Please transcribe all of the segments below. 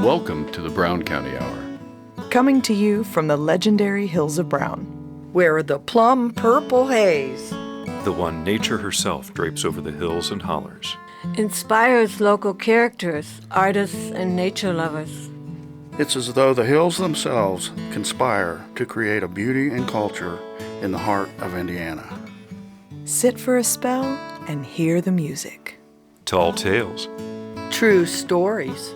Welcome to the Brown County Hour. Coming to you from the legendary Hills of Brown, where the plum purple haze, the one nature herself drapes over the hills and hollers, inspires local characters, artists, and nature lovers. It's as though the hills themselves conspire to create a beauty and culture in the heart of Indiana. Sit for a spell and hear the music. Tall tales, true stories,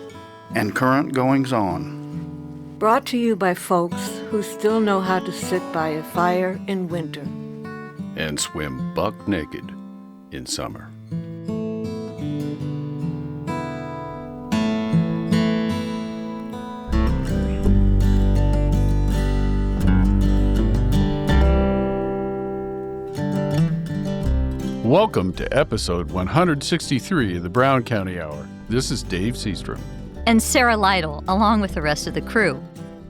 and current goings-on. Brought to you by folks who still know how to sit by a fire in winter and swim buck naked in summer. Welcome to episode 163 of the Brown County Hour. This is Dave Seastrom. And Sarah Lytle, along with the rest of the crew.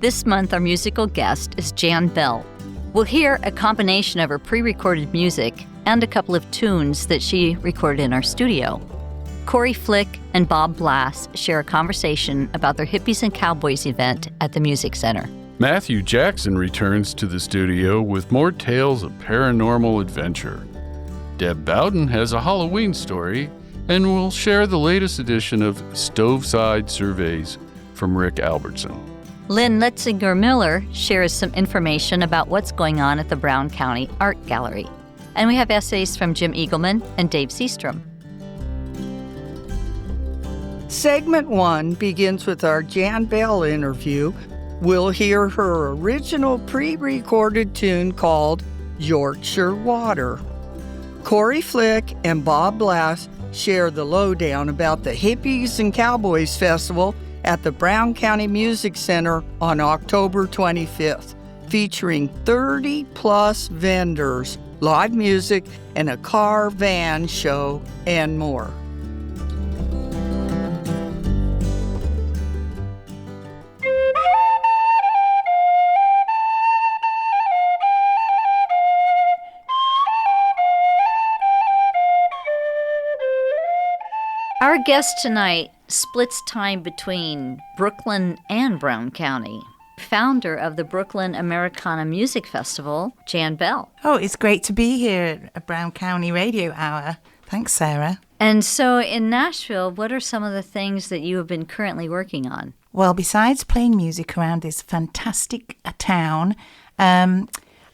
This month, our musical guest is Jan Bell. We'll hear a combination of her pre-recorded music and a couple of tunes that she recorded in our studio. Corey Flick and Bob Blass share a conversation about their Hippies and Cowboys event at the Music Center. Matthew Jackson returns to the studio with more tales of paranormal adventure. Deb Bowden has a Halloween story, and we'll share the latest edition of Stoveside Surveys from Rick Albertson. Lynn Letzinger-Miller shares some information about what's going on at the Brown County Art Gallery. And we have essays from Jim Eagleman and Dave Seastrom. Segment 1 begins with our Jan Bell interview. We'll hear her original pre-recorded tune called Yorkshire Water. Corey Flick and Bob Blass share the lowdown about the Hippies and Cowboys Festival at the Brown County Music Center on October 25th, featuring 30-plus vendors, live music, and a car van show, and more. Our guest tonight splits time between Brooklyn and Brown County. Founder of the Brooklyn Americana Music Festival, Jan Bell. Oh, it's great to be here at Brown County Radio Hour. Thanks, Sarah. And so in Nashville, what are some of the things that you have been currently working on? Well, besides playing music around this fantastic town,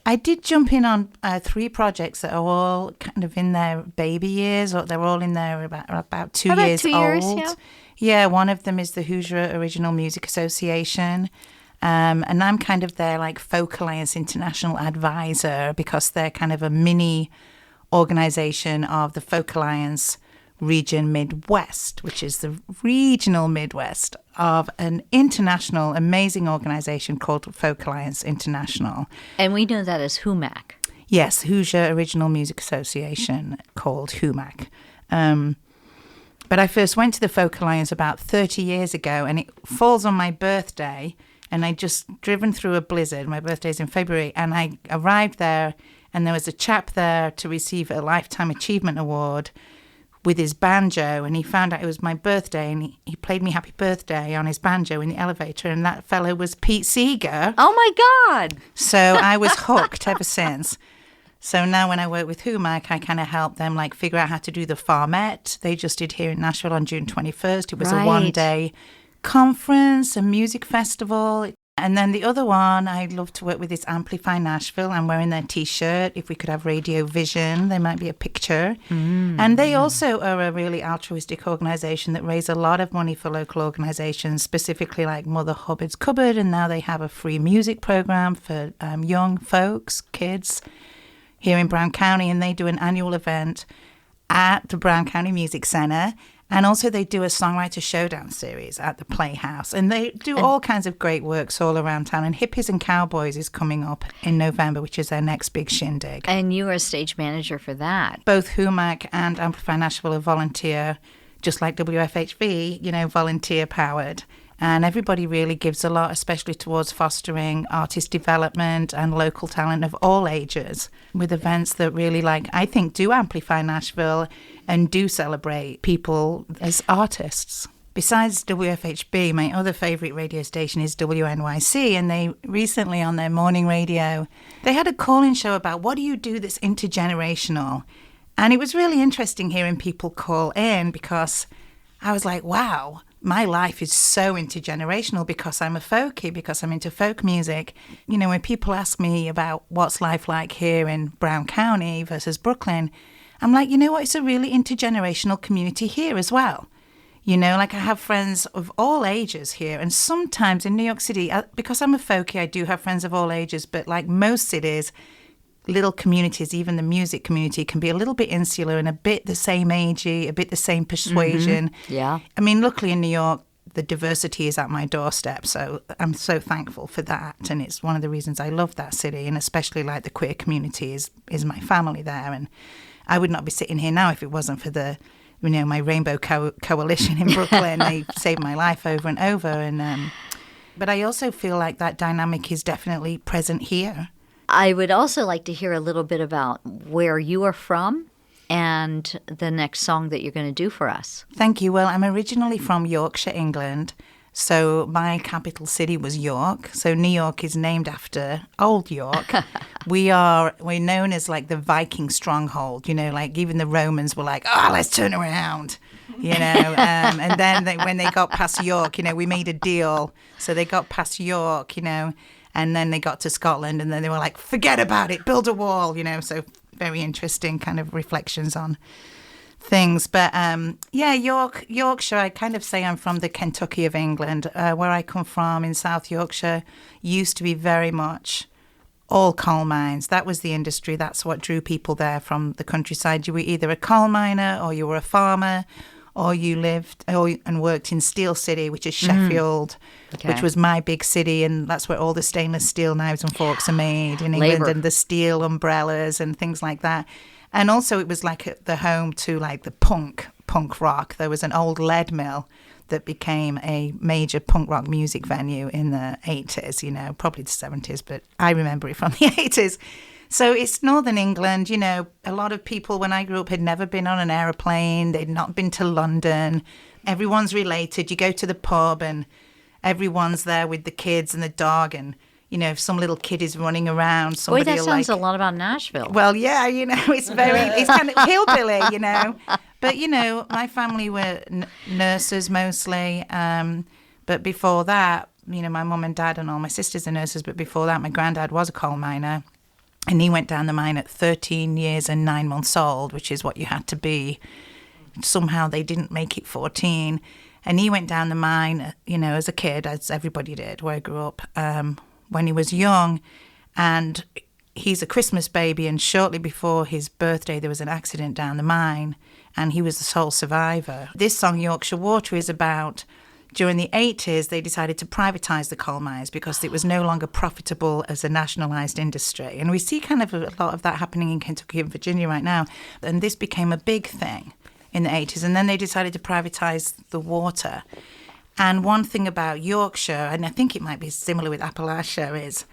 I did jump in on 3 projects that are all kind of in their baby years, or they're all in there about 2 years old. 2 years, yeah. Yeah, one of them is the Hoosier Original Music Association, and I'm kind of their Folk Alliance International advisor, because they're kind of a mini organization of the Folk Alliance Region Midwest, which is the regional Midwest of an international amazing organization called Folk Alliance International. And we know that as HUMAC. Yes, Hoosier Original Music Association, called HUMAC. But I first went to the Folk Alliance about 30 years ago, and it falls on my birthday, and I'd just driven through a blizzard. My birthday's in February, and I arrived there, and there was a chap there to receive a Lifetime Achievement Award with his banjo, and he found out it was my birthday, and he played me Happy Birthday on his banjo in the elevator, and that fellow was Pete Seeger. Oh my God! So I was hooked ever since. So now when I work with HUMAC, I kind of help them figure out how to do the Farmette. They just did here in Nashville on June 21st. It was a one-day conference, a music festival. And then the other one I'd love to work with is Amplify Nashville. I'm wearing their T-shirt. If we could have Radio Vision, there might be a picture. And they also are a really altruistic organization that raise a lot of money for local organizations, specifically like Mother Hubbard's Cupboard. And now they have a free music program for young folks, kids here in Brown County. And they do an annual event at the Brown County Music Center. And also they do a songwriter showdown series at the Playhouse. And they do all kinds of great works all around town. And Hippies and Cowboys is coming up in November, which is their next big shindig. And you are a stage manager for that. Both HUMAC and Amplify Nashville are volunteer, just like WFHV, volunteer powered. And everybody really gives a lot, especially towards fostering artist development and local talent of all ages, with events that really, I think, do amplify Nashville and do celebrate people as artists. besides WFHB, my other favourite radio station is WNYC, and they recently on their morning radio, they had a call-in show about what do you do that's intergenerational. And it was really interesting hearing people call in because I was like, wow, my life is so intergenerational because I'm a folkie, because I'm into folk music. You know, when people ask me about what's life like here in Brown County versus Brooklyn, I'm like, you know what, it's a really intergenerational community here as well. You know, like I have friends of all ages here. And sometimes in New York City, because I'm a folkie, I do have friends of all ages. But like most cities, little communities, even the music community, can be a little bit insular and a bit the same agey, a bit the same persuasion. Mm-hmm. Yeah. I mean, luckily in New York, the diversity is at my doorstep. So I'm so thankful for that. And it's one of the reasons I love that city. And especially like the queer community is my family there. And I would not be sitting here now if it wasn't for the, you know, my Rainbow Coalition in Brooklyn. They saved my life over and over. And but I also feel like that dynamic is definitely present here. I would also like to hear a little bit about where you are from and the next song that you're going to do for us. Thank you. Well, I'm originally from Yorkshire, England. So my capital city was York. So New York is named after Old York. We're known as like the Viking stronghold, you know, like even the Romans were like, oh, let's turn around, you know. And then when they got past York, you know, we made a deal. So they got past York, you know, and then they got to Scotland and then they were like, forget about it, build a wall, you know. So very interesting kind of reflections on things. But yeah, Yorkshire, I kind of say I'm from the Kentucky of England. Where I come from in South Yorkshire used to be very much all coal mines. That was the industry. That's what drew people there from the countryside. You were either a coal miner or you were a farmer or you lived and worked in Steel City, which is Sheffield, which was my big city. And that's where all the stainless steel knives and forks are made in England, and the steel umbrellas and things like that. And also it was like the home to like the punk rock. There was an old lead mill that became a major punk rock music venue in the 80s, you know, probably the 70s, but I remember it from the 80s. So it's Northern England, you know, a lot of people when I grew up had never been on an aeroplane. They'd not been to London. Everyone's related. You go to the pub and everyone's there with the kids and the dog, and you know, if some little kid is running around, somebody Boy, that sounds like, a lot about Nashville. Well, yeah, you know, it's kind of hillbilly, you know. But, you know, my family were nurses mostly. But before that, you know, my mum and dad and all my sisters are nurses. But before that, my granddad was a coal miner. And he went down the mine at 13 years and 9 months old, which is what you had to be. Somehow they didn't make it 14. And he went down the mine, you know, as a kid, as everybody did, where I grew up, when he was young. And he's a Christmas baby. And shortly before his birthday, there was an accident down the mine. And he was the sole survivor. This song, Yorkshire Water, is about... During the 80s, they decided to privatise the coal mines because it was no longer profitable as a nationalised industry. And we see kind of a lot of that happening in Kentucky and Virginia right now. And this became a big thing in the 80s. And then they decided to privatise the water. And one thing about Yorkshire, and I think it might be similar with Appalachia, is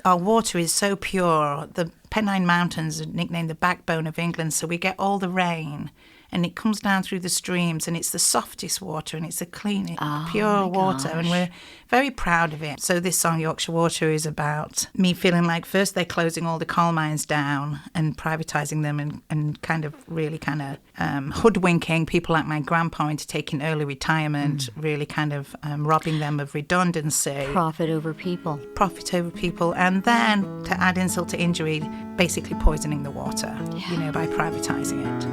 our water is so pure. The Pennine Mountains are nicknamed the backbone of England, so we get all the rain. And it comes down through the streams, and it's the softest water, and it's the clean, pure water, and we're very proud of it. So this song, Yorkshire Water, is about me feeling like first they're closing all the coal mines down and privatising them and kind of really kind of hoodwinking people like my grandpa into taking early retirement, really kind of robbing them of redundancy. Profit over people. And then, to add insult to injury, basically poisoning the water, you know, by privatising it.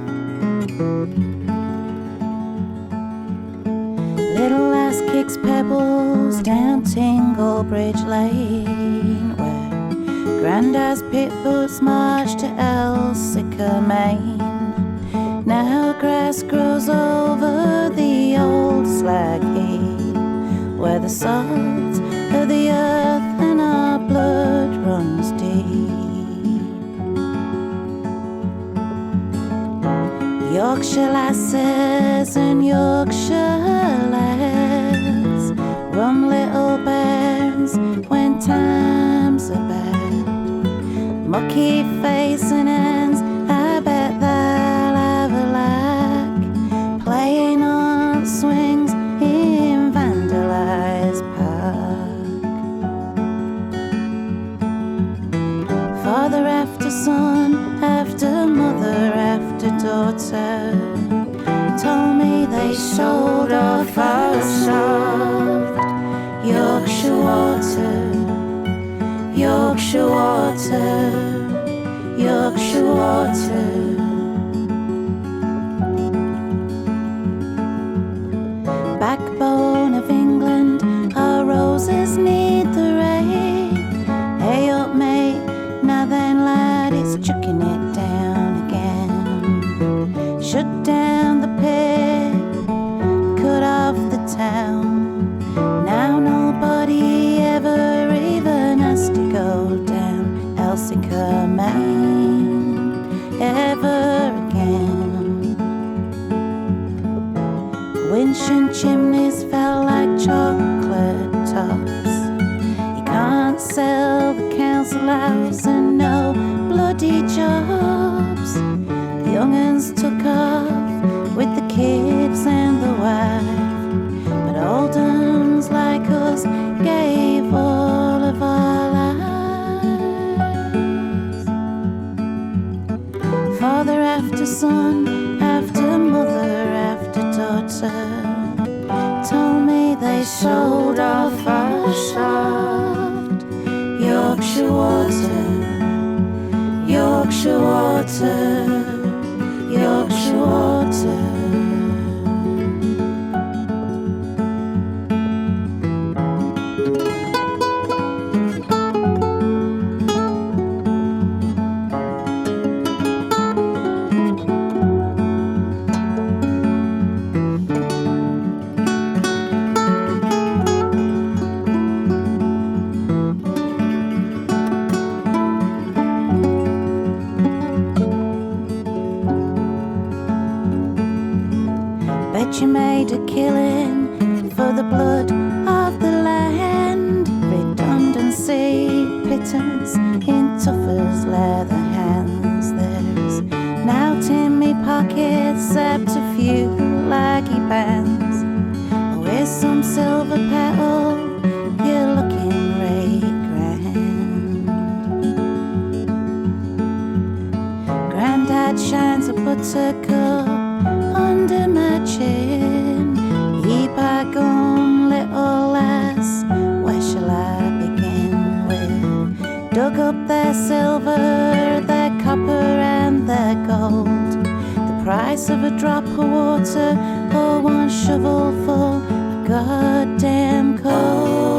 Little lass kicks pebbles down Tingle Bridge Lane, where Grandad's pit boots march to Elsica, Maine. Now grass grows over the old slag heap, where the salt of the earth and our blood runs deep. Yorkshire lasses and Yorkshire lads, rum little bears when times are bad. Mucky face and ends, I bet they'll have a lack, playing on swings in daughter told me they sold off our soft Yorkshire water, Yorkshire water, Yorkshire water. Backbone of England, our roses need the rain. Hey up mate, now then lad, it's chucking it down again. Shut down the pit, cut off the town. Now nobody ever even has to go down Elsica Main ever again. Winch and chimneys fell like chocolate tops. You can't sell the council house and no bloody jobs. The young'uns took off with the kids and the wife, but old uns like us gave all of our lives. Father after son, after mother, after daughter told me they sold off our soft Yorkshire water, Yorkshire water, Yorkshire water. Bet you made a killing for the blood of the land. Redundancy pittance in Tuffer's leather hands. There's now in me pockets except a few laggy bands. Oh, here's some silver petal, you're looking right grand. Grandad shines a buttercup under my chin. Ye bygone little lass, where shall I begin with? Dug up their silver, their copper and their gold. The price of a drop of water or one shovelful of goddamn coal.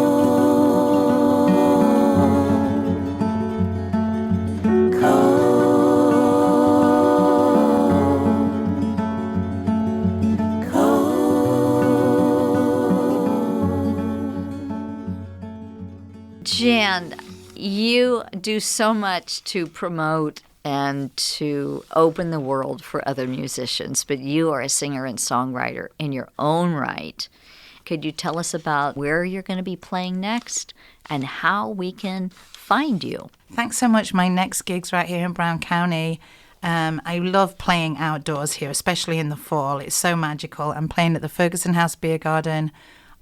Jan, you do so much to promote and to open the world for other musicians, but you are a singer and songwriter in your own right. Could you tell us about where you're going to be playing next and how we can find you? Thanks so much. My next gig's right here in Brown County. I love playing outdoors here, especially in the fall. It's so magical. I'm playing at the Ferguson House Beer Garden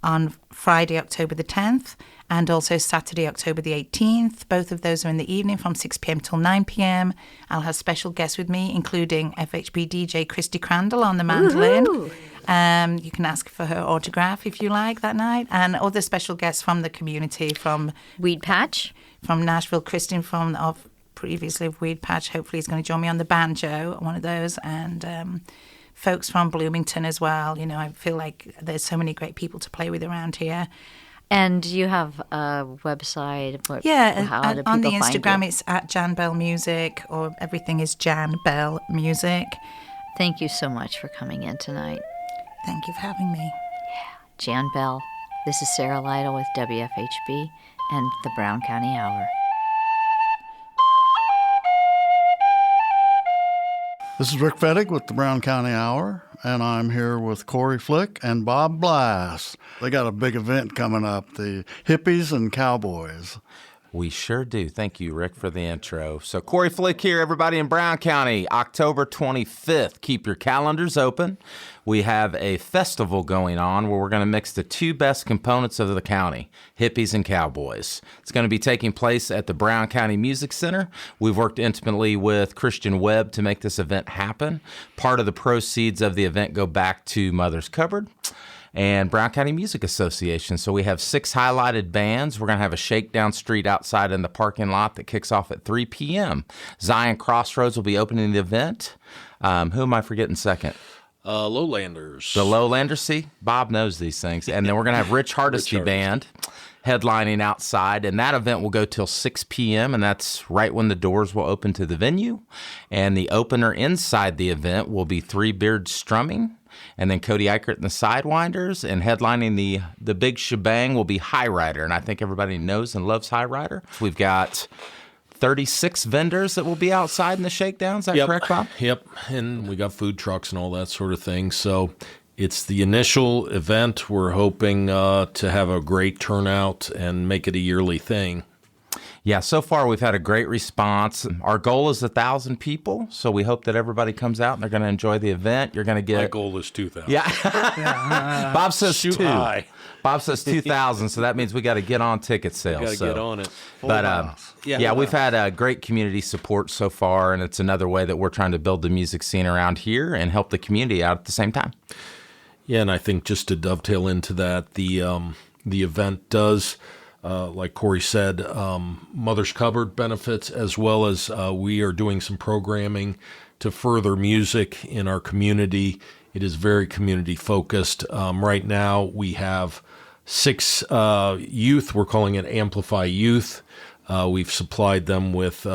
on Friday, October the 10th, and also Saturday, October the 18th. Both of those are in the evening from 6 p.m. till 9 p.m. I'll have special guests with me, including FHB DJ Christy Crandall on the mandolin. You can ask for her autograph if you like that night, and other special guests from the community, from Weed Patch, from Nashville. Kristen of previously of Weed Patch, hopefully is going to join me on the banjo, one of those, and folks from Bloomington as well. You know, I feel like there's so many great people to play with around here. And you have a website? How do on the Instagram it's at Jan Bell Music, or everything is Jan Bell Music. Thank you so much for coming in tonight. Thank you for having me. Jan Bell. This is Sarah Lytle with WFHB and the Brown County Hour. This is Rick Fettig with the Brown County Hour, and I'm here with Corey Flick and Bob Blass. They got a big event coming up, the Hippies and Cowboys. We sure do. Thank you, Rick, for the intro. So Corey Flick here, everybody in Brown County, October 25th. Keep your calendars open. We have a festival going on where we're going to mix the two best components of the county, Hippies and Cowboys. It's going to be taking place at the Brown County Music Center. We've worked intimately with Christian Webb to make this event happen. Part of the proceeds of the event go back to Mother's Cupboard and Brown County Music Association. So we have 6 highlighted bands. We're going to have a shakedown street outside in the parking lot that kicks off at 3 p.m. Zion Crossroads will be opening the event. Who am I forgetting second? Lowlanders. The Lowlanders, see? Bob knows these things. And then we're going to have Rich Hardesty Band headlining outside, and that event will go till 6 p.m., and that's right when the doors will open to the venue. And the opener inside the event will be Three Beards Strumming, and then Cody Eichert and the Sidewinders, and headlining the big shebang will be High Rider, and I think everybody knows and loves High Rider. We've got 36 vendors that will be outside in the shakedown. Is that correct, Bob? Yep, and we got food trucks and all that sort of thing. So it's the initial event. We're hoping to have a great turnout and make it a yearly thing. Yeah, so far we've had a great response. Our goal is 1,000 people, so we hope that everybody comes out and they're going to enjoy the event. You're going to get... My goal is 2,000. Yeah. Bob says Shoot 2. high. Bob says 2,000, so that means we got to get on ticket sales. Got to get on it. But yeah, we've had great community support so far, and it's another way that we're trying to build the music scene around here and help the community out at the same time. Yeah, and I think just to dovetail into that, the event does... like Corey said, Mother's Cupboard benefits, as well as we are doing some programming to further music in our community. It is very community focused. Right now we have 6 youth. We're calling it Amplify Youth. We've supplied them with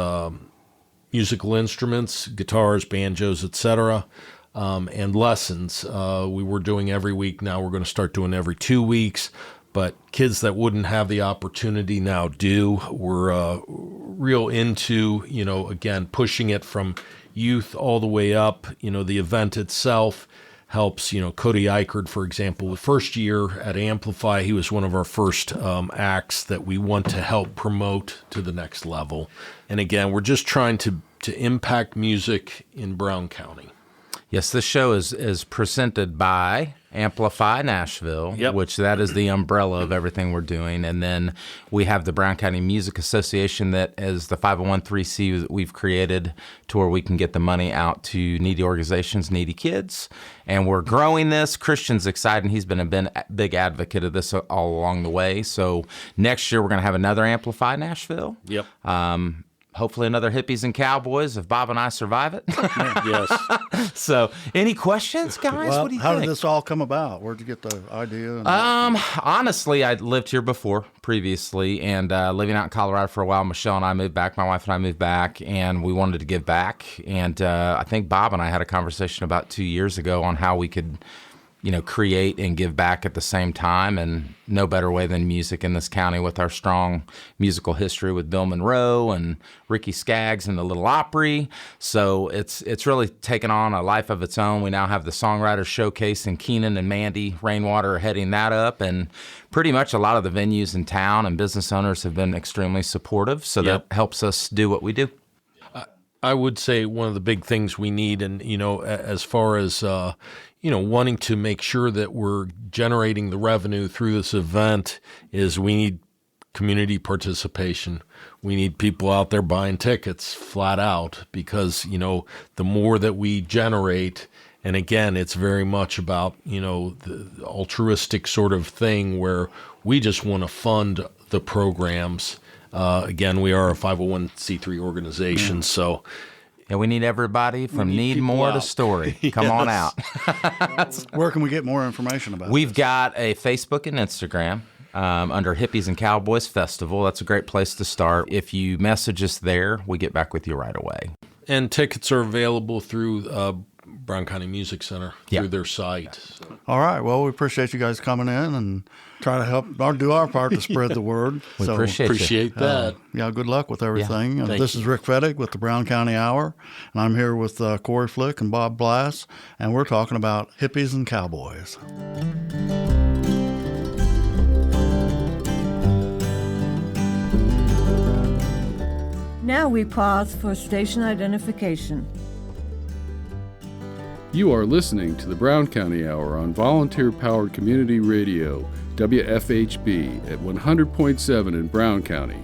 musical instruments, guitars, banjos, etc., and lessons. We were doing every week. Now we're going to start doing every 2 weeks. But kids that wouldn't have the opportunity now do. We're real into, again, pushing it from youth all the way up. The event itself helps, Cody Eichert, for example, the first year at Amplify, he was one of our first acts that we want to help promote to the next level. And again, we're just trying to impact music in Brown County. Yes, this show is presented by Amplify Nashville, which that is the umbrella of everything we're doing. And then we have the Brown County Music Association that is the 501(c) that we've created to where we can get the money out to needy organizations, needy kids. And we're growing this. Christian's excited. He's been a big advocate of this all along the way. So next year we're going to have another Amplify Nashville. Yep. Hopefully another Hippies and Cowboys if Bob and I survive it. Yes. So, any questions, guys? Well, what do you how think? did this all come about? Where'd you get the idea? Honestly, I lived here previously, and living out in Colorado for a while. Michelle and I moved back. My wife and I moved back, and we wanted to give back. And I think Bob and I had a conversation about 2 years ago on how we could, create and give back at the same time, and no better way than music in this county with our strong musical history with Bill Monroe and Ricky Skaggs and the Little Opry. So it's really taken on a life of its own. We now have the Songwriter Showcase, and Keenan and Mandy Rainwater are heading that up, and pretty much a lot of the venues in town and business owners have been extremely supportive, so that helps us do what we do. I would say one of the big things we need, and as far as wanting to make sure that we're generating the revenue through this event, is we need community participation. We need people out there buying tickets flat out, because the more that we generate, and again, it's very much about the altruistic sort of thing where we just want to fund the programs. Again, we are a 501(c)(3) organization, so Yeah, we need everybody from Need More to Story. Come on out. Where can we get more information about We've this? got a Facebook and Instagram under Hippies and Cowboys Festival. That's a great place to start. If you message us there, we get back with you right away. And tickets are available through Brown County Music Center through their site. So. All right. Well, we appreciate you guys coming in and try to help or do our part to spread the word. We appreciate that. Good luck with everything. Yeah, This is Rick Fettig with the Brown County Hour, and I'm here with Corey Flick and Bob Blass, and we're talking about Hippies and Cowboys. Now we pause for station identification. You are listening to the Brown County Hour on volunteer-powered community radio, WFHB, at 100.7 in Brown County,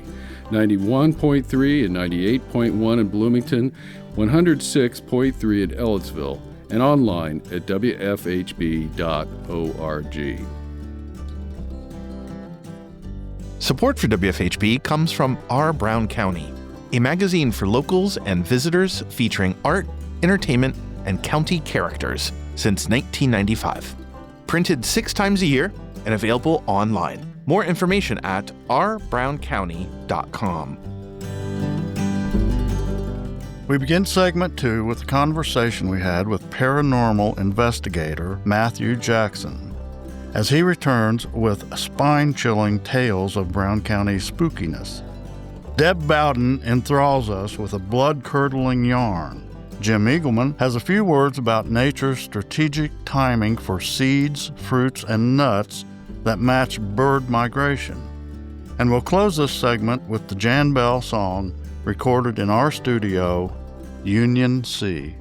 91.3 and 98.1 in Bloomington, 106.3 in Ellettsville, and online at wfhb.org. Support for WFHB comes from Our Brown County, a magazine for locals and visitors featuring art, entertainment, and county characters since 1995. Printed 6 times a year and available online. More information at ourbrowncounty.com. We begin segment 2 with a conversation we had with paranormal investigator Matthew Jackson as he returns with spine-chilling tales of Brown County spookiness. Deb Bowden enthralls us with a blood-curdling yarn. Jim Eagleman has a few words about nature's strategic timing for seeds, fruits, and nuts that match bird migration. And we'll close this segment with the Jan Bell song recorded in our studio, Union C.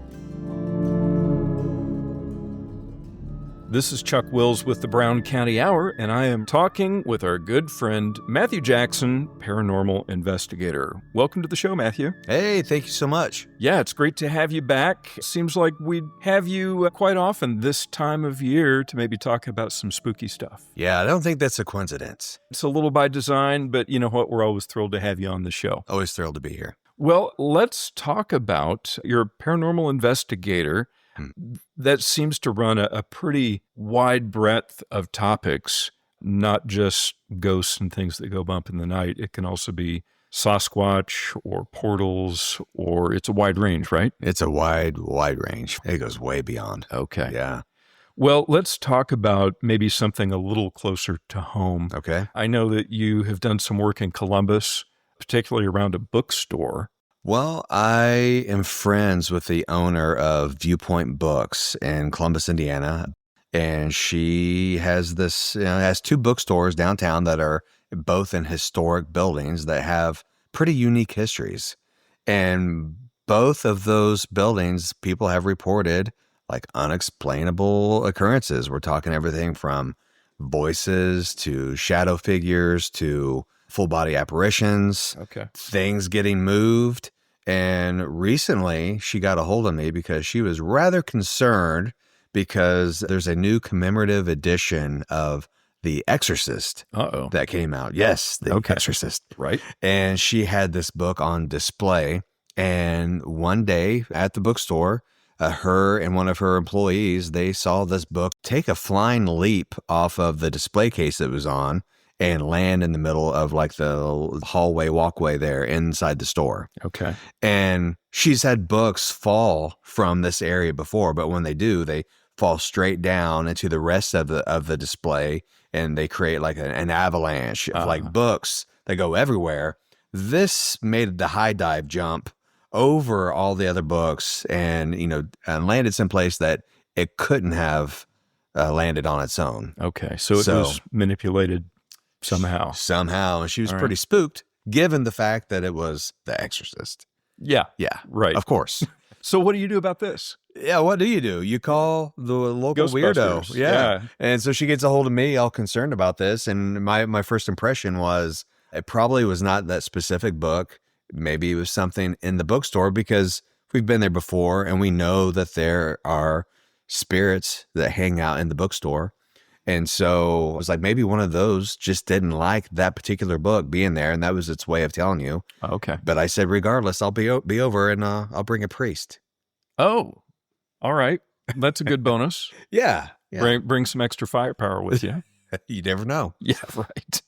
This is Chuck Wills with the Brown County Hour, and I am talking with our good friend Matthew Jackson, paranormal investigator. Welcome to the show, Matthew. Hey, thank you so much. Yeah, it's great to have you back. Seems like we'd have you quite often this time of year to maybe talk about some spooky stuff. Yeah, I don't think that's a coincidence. It's a little by design, but you know what? We're always thrilled to have you on the show. Always thrilled to be here. Well, let's talk about your paranormal investigator. That seems to run a pretty wide breadth of topics, not just ghosts and things that go bump in the night. It can also be Sasquatch or portals, or it's a wide range, right? It's a wide range. It goes way beyond. Okay. Yeah. Well, let's talk about maybe something a little closer to home. Okay. I know that you have done some work in Columbus, particularly around a bookstore. Well, I am friends with the owner of Viewpoint Books in Columbus, Indiana, and she has has 2 bookstores downtown that are both in historic buildings that have pretty unique histories. And both of those buildings, people have reported like unexplainable occurrences. We're talking everything from voices to shadow figures to full body apparitions, things getting moved. And recently she got a hold of me because she was rather concerned because there's a new commemorative edition of The Exorcist that came out. Yes, The Exorcist. Right. And she had this book on display. And one day at the bookstore, her and one of her employees, they saw this book take a flying leap off of the display case it was on and land in the middle of like the hallway walkway there inside the store. Okay. And she's had books fall from this area before, but when they do, they fall straight down into the rest of the display, and they create like an avalanche of like books that go everywhere. This made the high dive jump over all the other books and landed someplace that it couldn't have landed on its own. Okay. So it was manipulated somehow. And she was pretty spooked, given the fact that it was The Exorcist. Yeah. Yeah. Right. Of course. So what do you do about this? Yeah, what do? You call the local weirdo. Yeah. And so she gets a hold of me all concerned about this. And my first impression was it probably was not that specific book. Maybe it was something in the bookstore because we've been there before and we know that there are spirits that hang out in the bookstore. And so it was like maybe one of those just didn't like that particular book being there, and that was its way of telling you. Okay. But I said, regardless, I'll be over and I'll bring a priest. Oh, all right. That's a good bonus. Yeah. Bring some extra firepower with you. You never know. Yeah, right.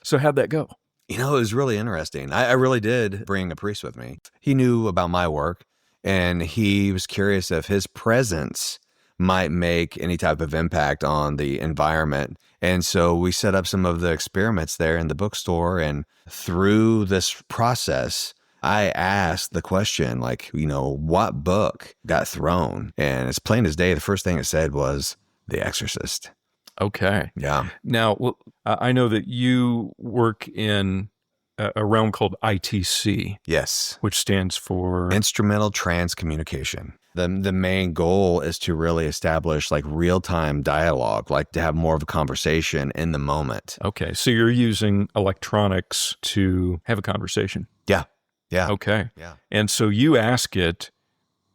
So how'd that go? It was really interesting. I really did bring a priest with me. He knew about my work, and he was curious if his presence might make any type of impact on the environment. And so we set up some of the experiments there in the bookstore. And through this process, I asked the question, what book got thrown? And it's plain as day. The first thing it said was The Exorcist. Okay. Yeah. Now, I know that you work in a realm called ITC. Yes. Which stands for? Instrumental Trance Communication. The main goal is to really establish like real-time dialogue, like to have more of a conversation in the moment. Okay. So you're using electronics to have a conversation. Yeah. Yeah. Okay. Yeah. And so you ask it,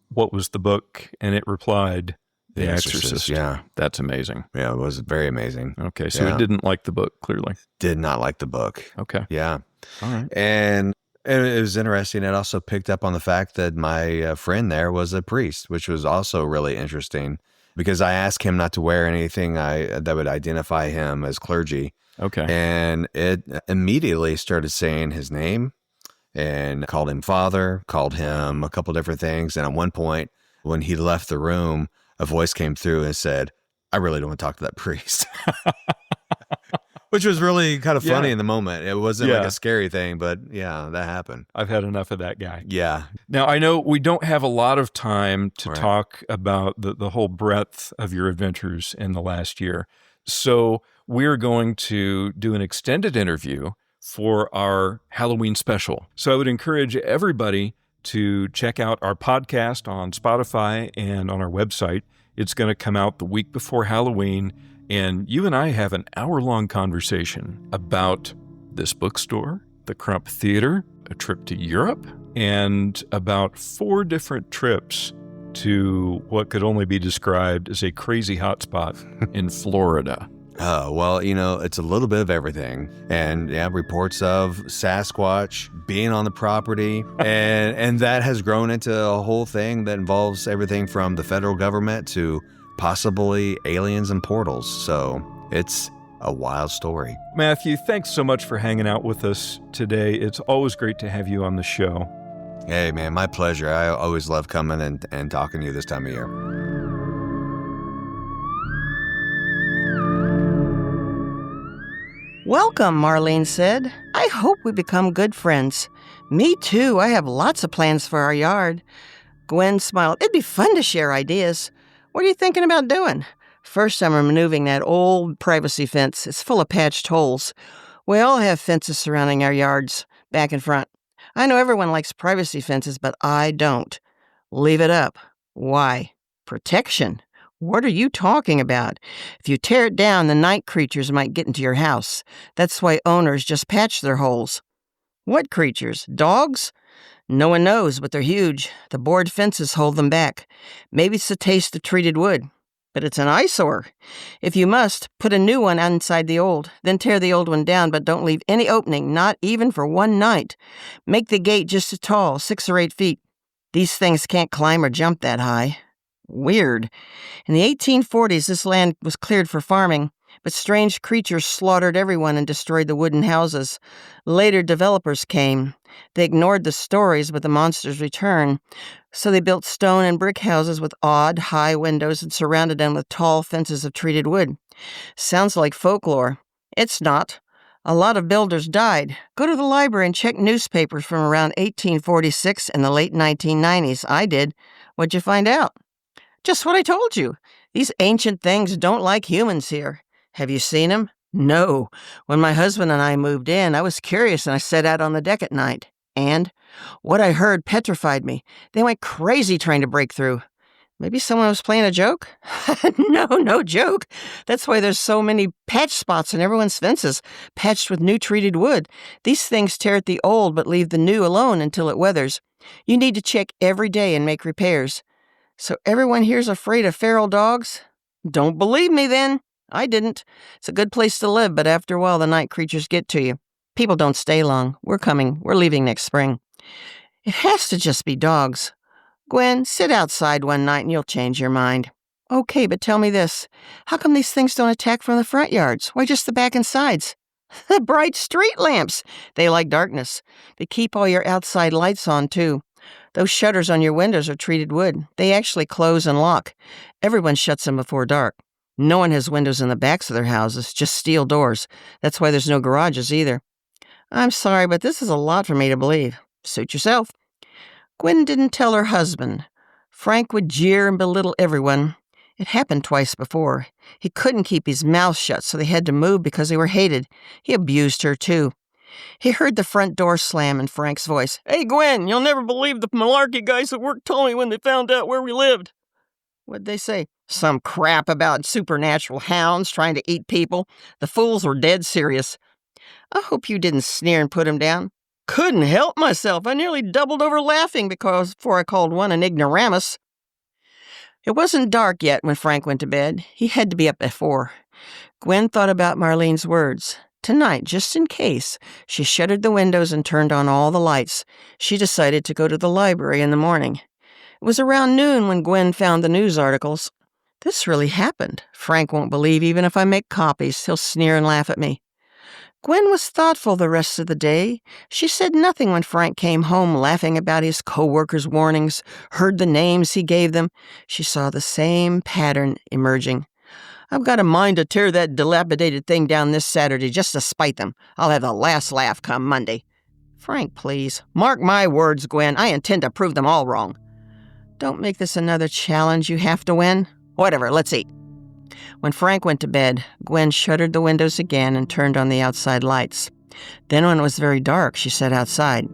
what was the book? And it replied, The Exorcist. Yeah. That's amazing. Yeah, it was very amazing. Okay. So it didn't like the book, clearly. Did not like the book. Okay. Yeah. All right. And it was interesting. It also picked up on the fact that my friend there was a priest, which was also really interesting because I asked him not to wear anything that would identify him as clergy. Okay. And it immediately started saying his name and called him father, called him a couple different things. And at one point, when he left the room, a voice came through and said, I really don't want to talk to that priest. Which was really kind of funny in the moment. It wasn't like a scary thing, but yeah, that happened. I've had enough of that guy. Yeah. Now, I know we don't have a lot of time to talk about the whole breadth of your adventures in the last year. So we're going to do an extended interview for our Halloween special. So I would encourage everybody to check out our podcast on Spotify and on our website. It's going to come out the week before Halloween. And you and I have an hour-long conversation about this bookstore, the Crump Theater, a trip to Europe, and about 4 different trips to what could only be described as a crazy hotspot in Florida. Oh, well, it's a little bit of everything. And reports of Sasquatch being on the property. and that has grown into a whole thing that involves everything from the federal government to possibly aliens and portals. So it's a wild story. Matthew, thanks so much for hanging out with us today. It's always great to have you on the show. Hey, man, my pleasure. I always love coming and talking to you this time of year. Welcome, Marlene said. I hope we become good friends. Me too. I have lots of plans for our yard. Gwen smiled. It'd be fun to share ideas. What are you thinking about doing? First, I'm removing that old privacy fence. It's full of patched holes. We all have fences surrounding our yards, back and front. I know everyone likes privacy fences, but I don't. Leave it up. Why? Protection. What are you talking about? If you tear it down, the night creatures might get into your house. That's why owners just patch their holes. What creatures? Dogs? No one knows, but they're huge. The board fences hold them back. Maybe it's the taste of treated wood, but it's an eyesore. If you must, put a new one inside the old, then tear the old one down, but don't leave any opening, not even for one night. Make the gate just as tall, 6 or 8 feet. These things can't climb or jump that high. Weird. In the 1840s, this land was cleared for farming, but strange creatures slaughtered everyone and destroyed the wooden houses. Later, developers came. They ignored the stories, but the monsters returned. So they built stone and brick houses with odd, high windows and surrounded them with tall fences of treated wood. Sounds like folklore. It's not. A lot of builders died. Go to the library and check newspapers from around 1846 and the late 1990s. I did. What'd you find out? Just what I told you. These ancient things don't like humans here. Have you seen them? No. When my husband and I moved in, I was curious and I sat out on the deck at night. And what I heard petrified me. They went crazy trying to break through. Maybe someone was playing a joke? No joke. That's why there's so many patch spots in everyone's fences, patched with new treated wood. These things tear at the old but leave the new alone until it weathers. You need to check every day and make repairs. So everyone here's afraid of feral dogs? Don't believe me then. I didn't. It's a good place to live, but after a while the night creatures get to you. People don't stay long. We're coming. We're leaving next spring. It has to just be dogs. Gwen, sit outside one night and you'll change your mind. Okay, but tell me this. How come these things don't attack from the front yards? Why just the back and sides? The bright street lamps. They like darkness. They keep all your outside lights on, too. Those shutters on your windows are treated wood. They actually close and lock. Everyone shuts them before dark. No one has windows in the backs of their houses, just steel doors. That's why there's no garages either. I'm sorry, but this is a lot for me to believe. Suit yourself. Gwen didn't tell her husband. Frank would jeer and belittle everyone. It happened twice before. He couldn't keep his mouth shut, so they had to move because they were hated. He abused her, too. He heard the front door slam and Frank's voice. "Hey, Gwen, you'll never believe the malarkey guys at work told me when they found out where we lived." What'd they say? Some crap about supernatural hounds trying to eat people. The fools were dead serious. I hope you didn't sneer and put him down. Couldn't help myself. I nearly doubled over laughing before I called one an ignoramus. It wasn't dark yet when Frank went to bed. He had to be up at 4. Gwen thought about Marlene's words. Tonight, just in case, she shuttered the windows and turned on all the lights. She decided to go to the library in the morning. It was around noon when Gwen found the news articles. This really happened. Frank won't believe even if I make copies. He'll sneer and laugh at me. Gwen was thoughtful the rest of the day. She said nothing when Frank came home laughing about his co-workers' warnings, heard the names he gave them. She saw the same pattern emerging. I've got a mind to tear that dilapidated thing down this Saturday just to spite them. I'll have the last laugh come Monday. Frank, please. Mark my words, Gwen. I intend to prove them all wrong. Don't make this another challenge you have to win. Whatever, let's eat. When Frank went to bed, Gwen shuttered the windows again and turned on the outside lights. Then when it was very dark, she sat outside.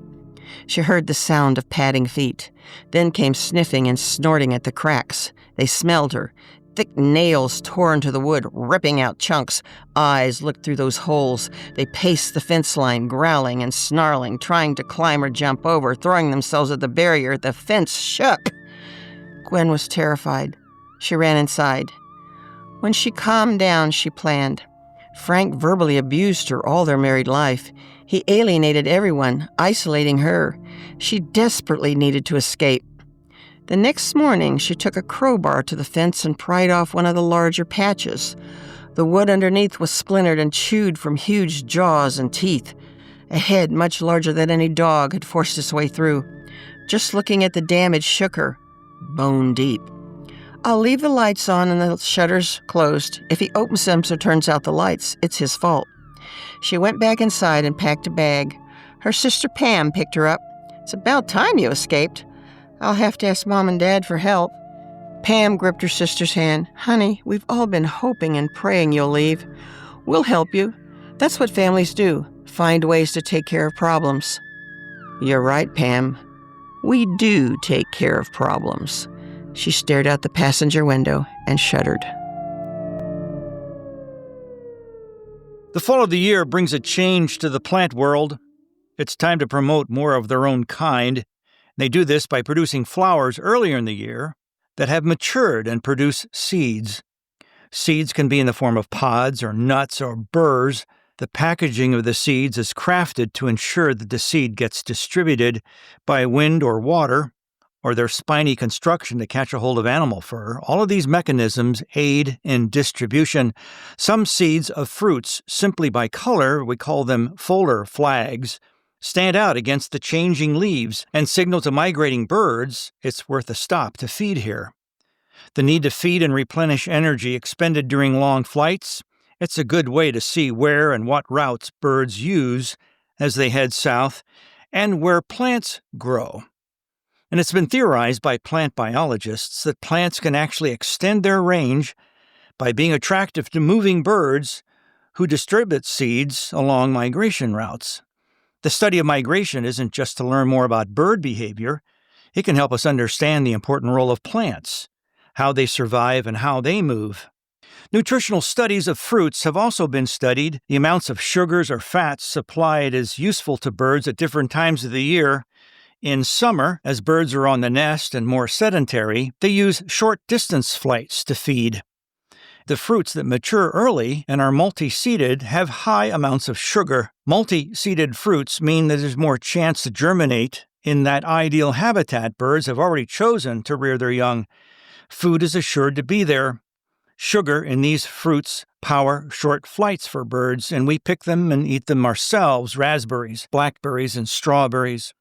She heard the sound of padding feet. Then came sniffing and snorting at the cracks. They smelled her. Thick nails tore into the wood, ripping out chunks. Eyes looked through those holes. They paced the fence line, growling and snarling, trying to climb or jump over, throwing themselves at the barrier. The fence shook. Gwen was terrified. She ran inside. When she calmed down, she planned. Frank verbally abused her all their married life. He alienated everyone, isolating her. She desperately needed to escape. The next morning, she took a crowbar to the fence and pried off one of the larger patches. The wood underneath was splintered and chewed from huge jaws and teeth. A head much larger than any dog had forced its way through. Just looking at the damage shook her, bone deep. I'll leave the lights on and the shutters closed. If he opens them so turns out the lights, it's his fault. She went back inside and packed a bag. Her sister Pam picked her up. It's about time you escaped. I'll have to ask Mom and Dad for help. Pam gripped her sister's hand. Honey, we've all been hoping and praying you'll leave. We'll help you. That's what families do, find ways to take care of problems. You're right, Pam. We do take care of problems. She stared out the passenger window and shuddered. The fall of the year brings a change to the plant world. It's time to promote more of their own kind. They do this by producing flowers earlier in the year that have matured and produce seeds. Seeds can be in the form of pods or nuts or burrs. The packaging of the seeds is crafted to ensure that the seed gets distributed by wind or water, or their spiny construction to catch a hold of animal fur. All of these mechanisms aid in distribution. Some seeds of fruits, simply by color, we call them Fuller flags, stand out against the changing leaves and signal to migrating birds it's worth a stop to feed here. The need to feed and replenish energy expended during long flights, it's a good way to see where and what routes birds use as they head south and where plants grow. And it's been theorized by plant biologists that plants can actually extend their range by being attractive to moving birds who distribute seeds along migration routes. The study of migration isn't just to learn more about bird behavior. It can help us understand the important role of plants, how they survive and how they move. Nutritional studies of fruits have also been studied. The amounts of sugars or fats supplied is useful to birds at different times of the year. In summer, as birds are on the nest and more sedentary, they use short-distance flights to feed. The fruits that mature early and are multi-seeded have high amounts of sugar. Multi-seeded fruits mean that there's more chance to germinate in that ideal habitat birds have already chosen to rear their young. Food is assured to be there. Sugar in these fruits power short flights for birds, and we pick them and eat them ourselves, raspberries, blackberries, and strawberries.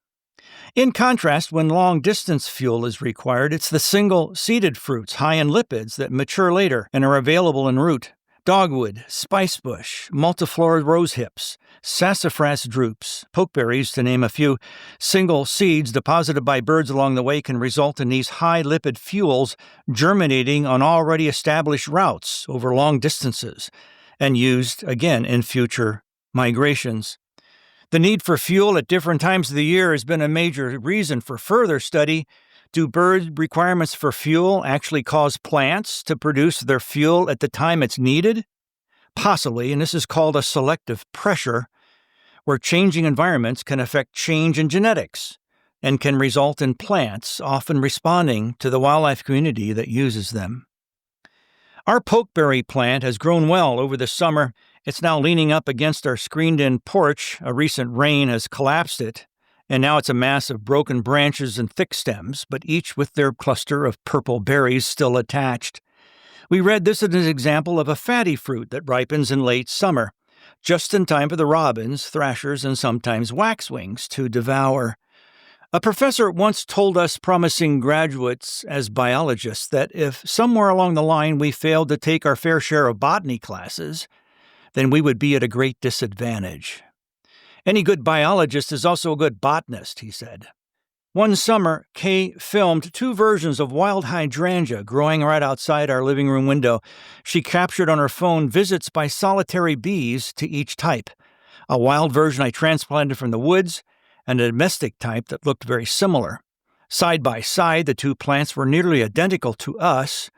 In contrast, when long-distance fuel is required, it's the single-seeded fruits, high in lipids, that mature later and are available en route. Dogwood, spicebush, multiflora rosehips, sassafras drupes, pokeberries, to name a few. Single seeds deposited by birds along the way can result in these high-lipid fuels germinating on already established routes over long distances and used, again, in future migrations. The need for fuel at different times of the year has been a major reason for further study. Do bird requirements for fuel actually cause plants to produce their fuel at the time it's needed? Possibly, and this is called a selective pressure, where changing environments can affect change in genetics and can result in plants often responding to the wildlife community that uses them. Our pokeberry plant has grown well over the summer. It's now leaning up against our screened-in porch. A recent rain has collapsed it, and now it's a mass of broken branches and thick stems, but each with their cluster of purple berries still attached. We read this as an example of a fatty fruit that ripens in late summer, just in time for the robins, thrashers, and sometimes waxwings to devour. A professor once told us promising graduates as biologists that if somewhere along the line we failed to take our fair share of botany classes, then we would be at a great disadvantage. Any good biologist is also a good botanist, he said. One summer, Kay filmed 2 versions of wild hydrangea growing right outside our living room window. She captured on her phone visits by solitary bees to each type. A wild version I transplanted from the woods, and a domestic type that looked very similar. Side by side, the 2 plants were nearly identical to us,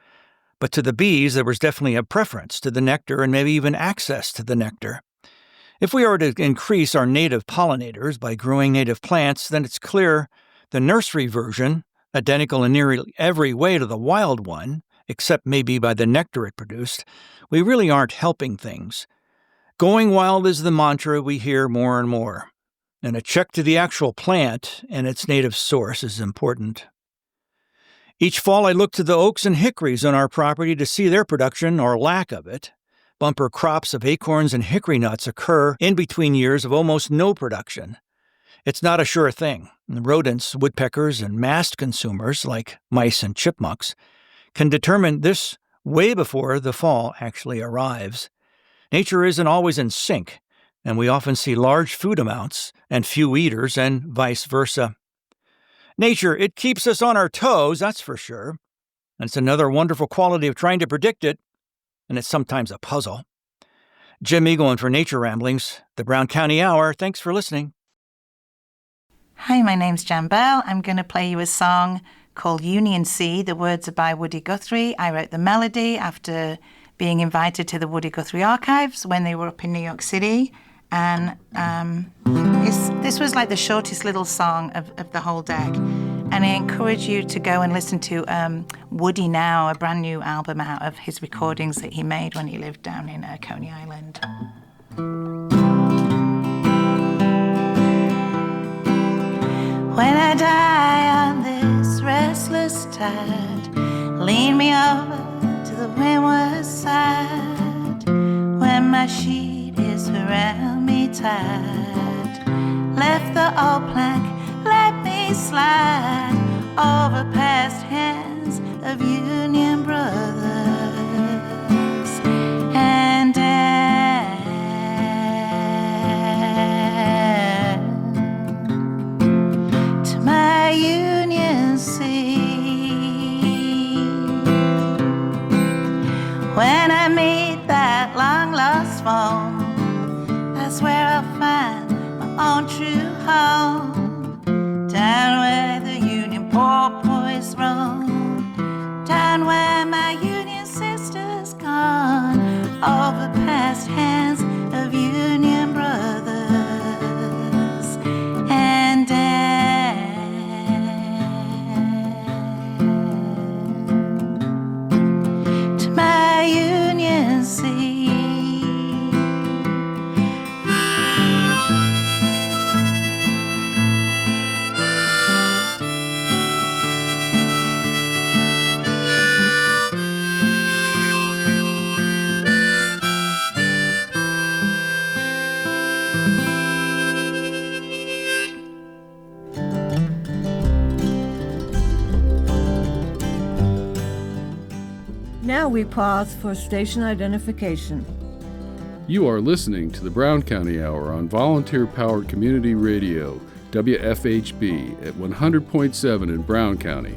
but to the bees there was definitely a preference to the nectar and maybe even access to the nectar. If we are to increase our native pollinators by growing native plants, then it's clear the nursery version, identical in nearly every way to the wild one, except maybe by the nectar it produced, we really aren't helping things. Going wild is the mantra we hear more and more, and a check to the actual plant and its native source is important. Each fall I look to the oaks and hickories on our property to see their production or lack of it. Bumper crops of acorns and hickory nuts occur in between years of almost no production. It's not a sure thing. Rodents, woodpeckers, and mast consumers, like mice and chipmunks, can determine this way before the fall actually arrives. Nature isn't always in sync, and we often see large food amounts and few eaters, and vice versa. Nature, it keeps us on our toes, that's for sure. And it's another wonderful quality of trying to predict it, and it's sometimes a puzzle. Jim Eagleman for Nature Ramblings, the Brown County Hour. Thanks for listening. Hi, my name's Jan Bell. I'm going to play you a song called Union Sea. The words are by Woody Guthrie. I wrote the melody after being invited to the Woody Guthrie Archives when they were up in New York City. And this was like the shortest little song of the whole deck. And I encourage you to go and listen to Woody Now, a brand new album out of his recordings that he made when he lived down in Coney Island. When I die on this restless tide, lean me over to the windward side. When my sheet is around me tight, left the old plank, let me slide over past hands of Union brothers. And down to my Union Sea. When I meet that long lost phone, that's where I'll find my own true home. Down where the Union porpoise roam, down where my Union sister's gone, over past hands of Union brothers. And down to my Union Sea. Now we pause for station identification. You are listening to the Brown County Hour on volunteer-powered community radio, WFHB, at 100.7 in Brown County,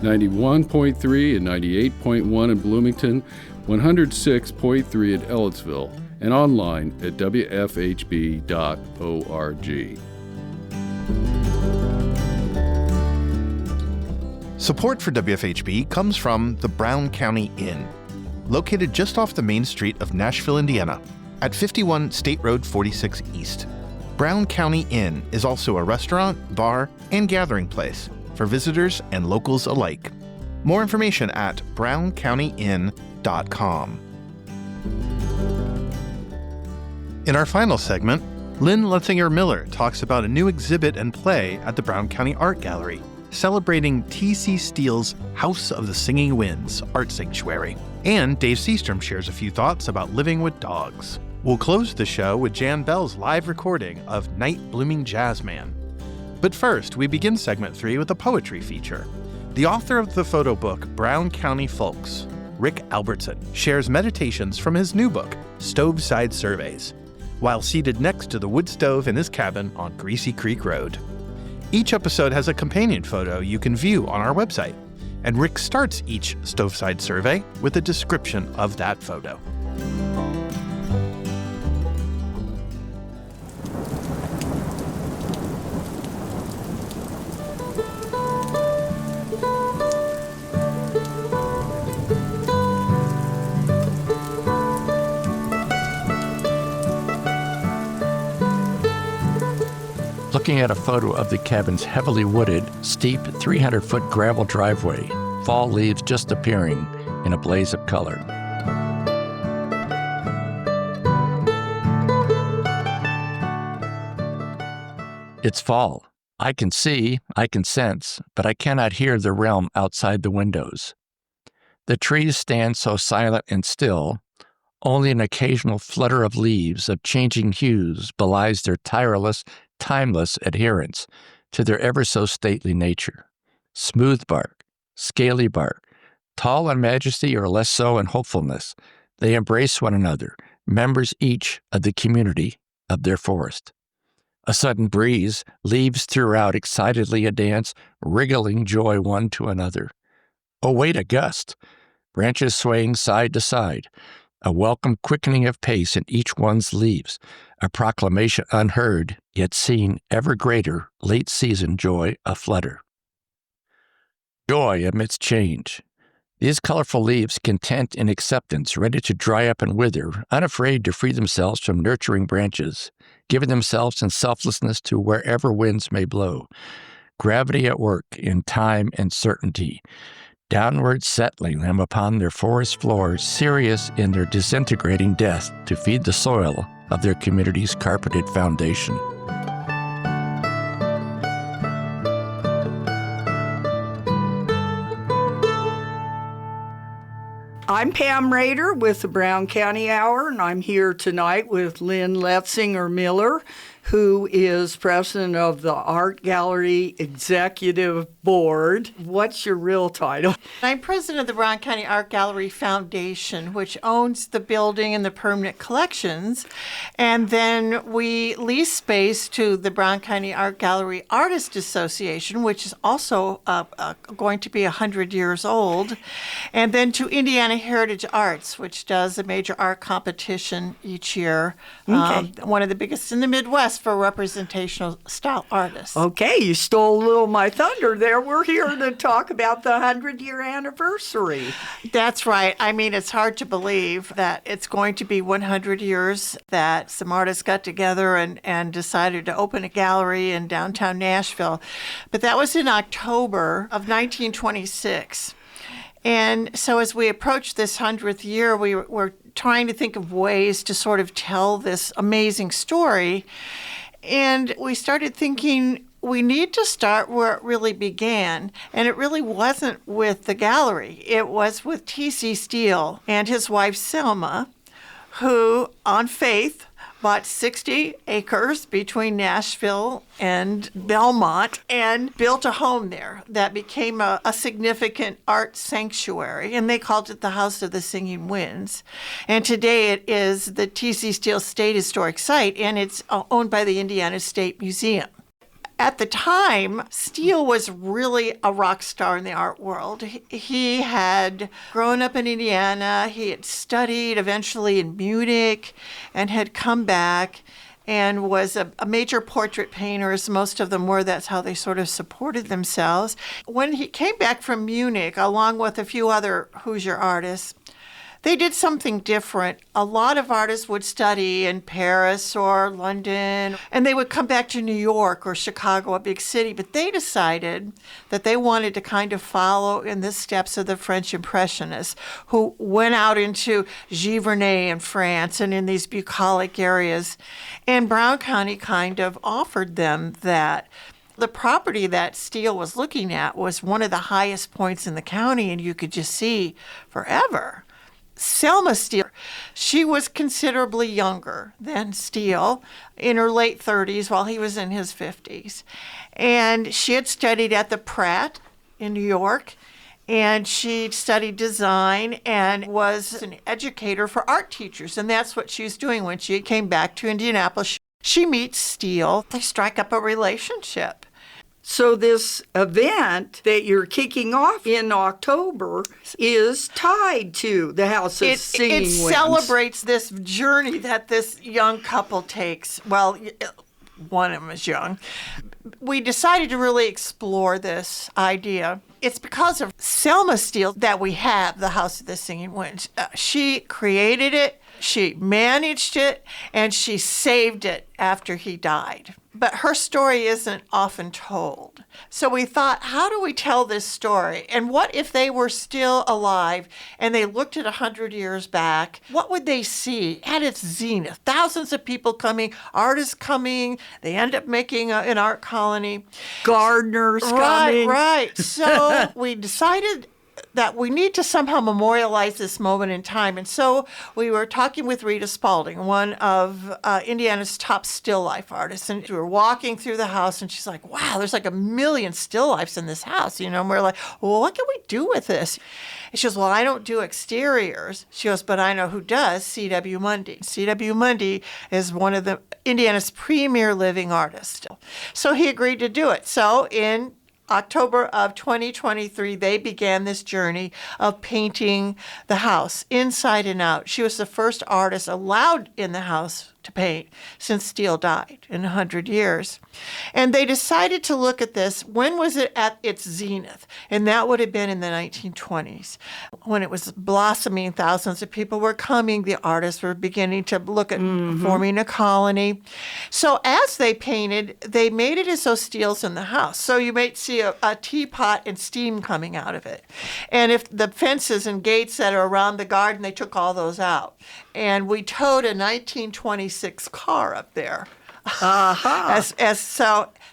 91.3 and 98.1 in Bloomington, 106.3 at Ellettsville, and online at wfhb.org. Support for WFHB comes from the Brown County Inn, located just off the main street of Nashville, Indiana, at 51 State Road 46 East. Brown County Inn is also a restaurant, bar, and gathering place for visitors and locals alike. More information at browncountyinn.com. In our final segment, Lynn Letzinger Miller talks about a new exhibit and play at the Brown County Art Gallery, celebrating T.C. Steele's House of the Singing Winds art sanctuary. And Dave Seastrom shares a few thoughts about living with dogs. We'll close the show with Jan Bell's live recording of Night Blooming Jazzman. But first, we begin segment 3 with a poetry feature. The author of the photo book Brown County Folks, Rick Albertson, shares meditations from his new book, Stoveside Surveys, while seated next to the wood stove in his cabin on Greasy Creek Road. Each episode has a companion photo you can view on our website, and Rick starts each Stoveside survey with a description of that photo. Looking at a photo of the cabin's heavily wooded, steep 300-foot gravel driveway, fall leaves just appearing in a blaze of color. It's fall. I can see, I can sense, but I cannot hear the realm outside the windows. The trees stand so silent and still, only an occasional flutter of leaves of changing hues belies their tireless, timeless adherence to their ever-so-stately nature. Smooth bark, scaly bark, tall in majesty or less so in hopefulness, they embrace one another, members each of the community of their forest. A sudden breeze leaves throughout excitedly a dance, wriggling joy one to another. Oh, wait, a gust! Branches swaying side to side, a welcome quickening of pace in each one's leaves, a proclamation unheard, yet seen ever greater late-season joy aflutter. Joy amidst change. These colorful leaves content in acceptance, ready to dry up and wither, unafraid to free themselves from nurturing branches, giving themselves in selflessness to wherever winds may blow. Gravity at work in time and certainty, downward settling them upon their forest floors, serious in their disintegrating death to feed the soil of their community's carpeted foundation. I'm Pam Rader with the Brown County Hour, and I'm here tonight with Lynn Letzinger Miller, who is president of the Art Gallery Executive Board. What's your real title? I'm president of the Brown County Art Gallery Foundation, which owns the building and the permanent collections. And then we lease space to the Brown County Art Gallery Artist Association, which is also going to be 100 years old. And then to Indiana Heritage Arts, which does a major art competition each year. Okay. One of the biggest in the Midwest for representational style artists. Okay, you stole a little of my thunder there. We're here to talk about the 100-year anniversary. That's right. I mean, it's hard to believe that it's going to be 100 years that some artists got together and decided to open a gallery in downtown Nashville. But that was in October of 1926. And so as we approach this 100th year, we were trying to think of ways to sort of tell this amazing story. And we started thinking we need to start where it really began. And it really wasn't with the gallery. It was with T.C. Steele and his wife, Selma, who, on faith, bought 60 acres between Nashville and Belmont and built a home there that became a significant art sanctuary. And they called it the House of the Singing Winds. And today it is the T.C. Steele State Historic Site, and it's owned by the Indiana State Museum. At the time, Steele was really a rock star in the art world. He had grown up in Indiana. He had studied eventually in Munich and had come back and was a major portrait painter, as most of them were. That's how they sort of supported themselves. When he came back from Munich, along with a few other Hoosier artists, they did something different. A lot of artists would study in Paris or London, and they would come back to New York or Chicago, a big city, but they decided that they wanted to kind of follow in the steps of the French Impressionists, who went out into Giverny in France and in these bucolic areas. And Brown County kind of offered them that. The property that Steele was looking at was one of the highest points in the county, and you could just see forever. Selma Steele, she was considerably younger than Steele, in her late 30s while he was in his 50s. And she had studied at the Pratt in New York, and she studied design and was an educator for art teachers. And that's what she was doing when she came back to Indianapolis. She meets Steele. They strike up a relationship. So this event that you're kicking off in October is tied to the House of Singing Winds. It celebrates this journey that this young couple takes. Well, one of them is young. We decided to really explore this idea. It's because of Selma Steele that we have the House of the Singing Winds. She created it, she managed it, and she saved it after he died. But her story isn't often told. So we thought, how do we tell this story? And what if they were still alive and they looked at 100 years back? What would they see at its zenith? Thousands of people coming, artists coming. They end up making an art colony. Gardeners coming. Right. So we decided that we need to somehow memorialize this moment in time. And so we were talking with Rita Spalding, one of Indiana's top still life artists. And we were walking through the house, and she's like, wow, there's like 1 million still lifes in this house. You know, and we're like, well, what can we do with this? And she goes, well, I don't do exteriors. She goes, but I know who does, C.W. Mundy. C.W. Mundy is one of the Indiana's premier living artists. So he agreed to do it. So in October of 2023, they began this journey of painting the house inside and out. She was the first artist allowed in the house to paint since Steele died in 100 years. And they decided to look at this. When was it at its zenith? And that would have been in the 1920s. When it was blossoming, thousands of people were coming. The artists were beginning to look at forming a colony. So as they painted, they made it as though Steele's in the house. So you might see a teapot and steam coming out of it. And if the fences and gates that are around the garden, they took all those out. And we towed a 1926 car up there.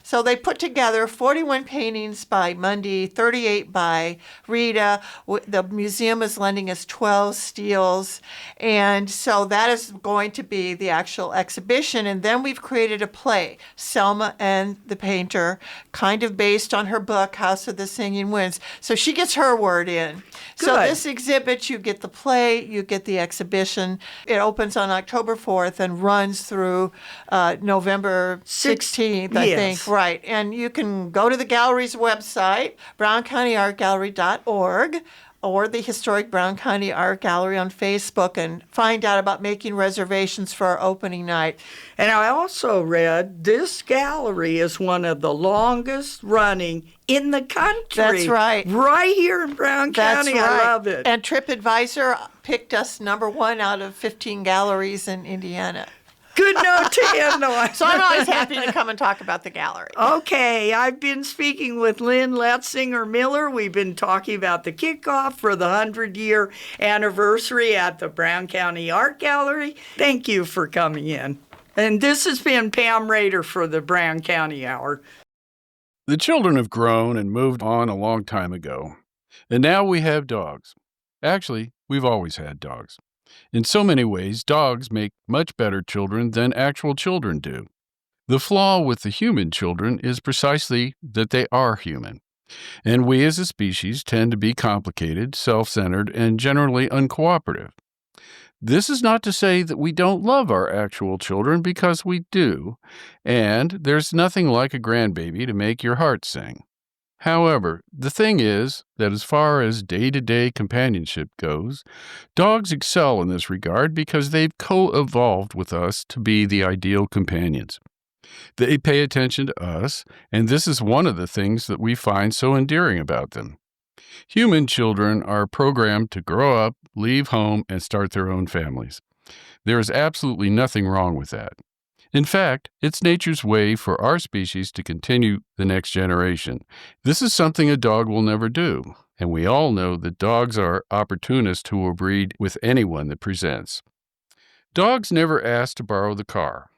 So they put together 41 paintings by Mundy, 38 by Rita. The museum is lending us 12 Steeles. And so that is going to be the actual exhibition. And then we've created a play, Selma and the Painter, kind of based on her book, House of the Singing Winds. So she gets her word in. Good. So this exhibit, you get the play, you get the exhibition. It opens on October 4th and runs through November 16th, I think. Right. And you can go to the gallery's website, browncountyartgallery.org, or the Historic Brown County Art Gallery on Facebook, and find out about making reservations for our opening night. And I also read this gallery is one of the longest running in the country. That's right. Right here in Brown County. That's right. I love it. And TripAdvisor picked us #1 out of 15 galleries in Indiana. Good note to end on. So I'm always happy to come and talk about the gallery. Okay, I've been speaking with Lynn Letzinger Miller. We've been talking about the kickoff for the 100-year anniversary at the Brown County Art Gallery. Thank you for coming in. And this has been Pam Rader for the Brown County Hour. The children have grown and moved on a long time ago. And now we have dogs. Actually, we've always had dogs. In so many ways, dogs make much better children than actual children do. The flaw with the human children is precisely that they are human. And we as a species tend to be complicated, self-centered, and generally uncooperative. This is not to say that we don't love our actual children, because we do, and there's nothing like a grandbaby to make your heart sing. However, the thing is that as far as day-to-day companionship goes, dogs excel in this regard because they've co-evolved with us to be the ideal companions. They pay attention to us, and this is one of the things that we find so endearing about them. Human children are programmed to grow up, leave home, and start their own families. There is absolutely nothing wrong with that. In fact, it's nature's way for our species to continue the next generation. This is something a dog will never do, and we all know that dogs are opportunists who will breed with anyone that presents. Dogs never ask to borrow the car.